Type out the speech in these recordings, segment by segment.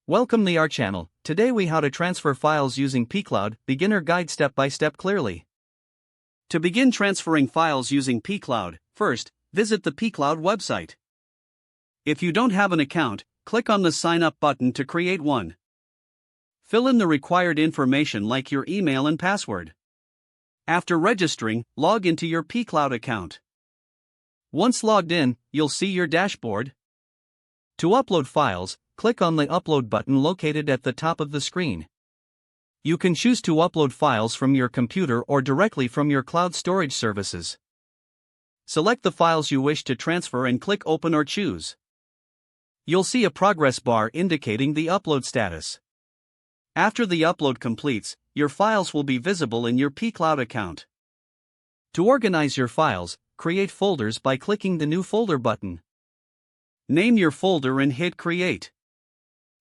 Welcome to our channel. Today we how to transfer files using pCloud, beginner guide step by step clearly. To begin transferring files using pCloud, first, visit the pCloud website. If you don't have an account, click on the sign up button to create one. Fill in the required information like your email and password. After registering, log into your pCloud account. Once logged in, you'll see your dashboard. To upload files, click on the Upload button located at the top of the screen. You can choose to upload files from your computer or directly from your cloud storage services. Select the files you wish to transfer and click Open or Choose. You'll see a progress bar indicating the upload status. After the upload completes, your files will be visible in your pCloud account. To organize your files, create folders by clicking the New Folder button. Name your folder and hit Create.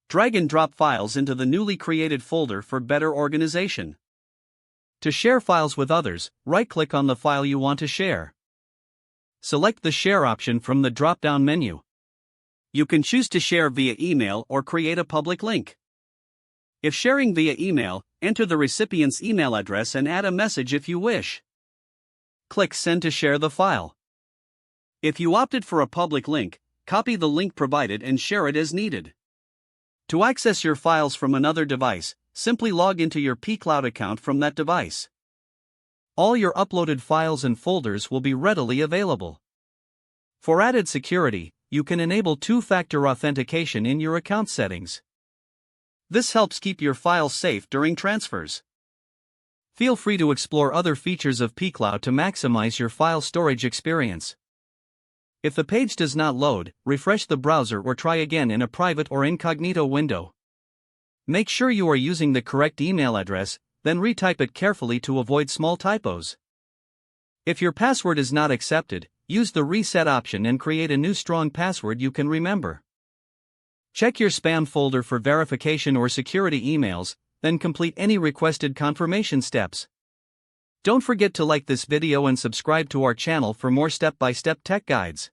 Drag and drop files into the newly created folder for better organization. To share files with others, right-click on the file you want to share. Select the Share option from the drop-down menu. You can choose to share via email or create a public link. If sharing via email, enter the recipient's email address and add a message if you wish. Click Send to share the file. If you opted for a public link, copy the link provided and share it as needed. To access your files from another device, simply log into your pCloud account from that device. All your uploaded files and folders will be readily available. For added security, you can enable two-factor authentication in your account settings. This helps keep your files safe during transfers. Feel free to explore other features of pCloud to maximize your file storage experience. If the page does not load, refresh the browser or try again in a private or incognito window. Make sure you are using the correct email address, then retype it carefully to avoid small typos. If your password is not accepted, use the Reset option and create a new strong password you can remember. Check your spam folder for verification or security emails, then complete any requested confirmation steps. Don't forget to like this video and subscribe to our channel for more step-by-step tech guides.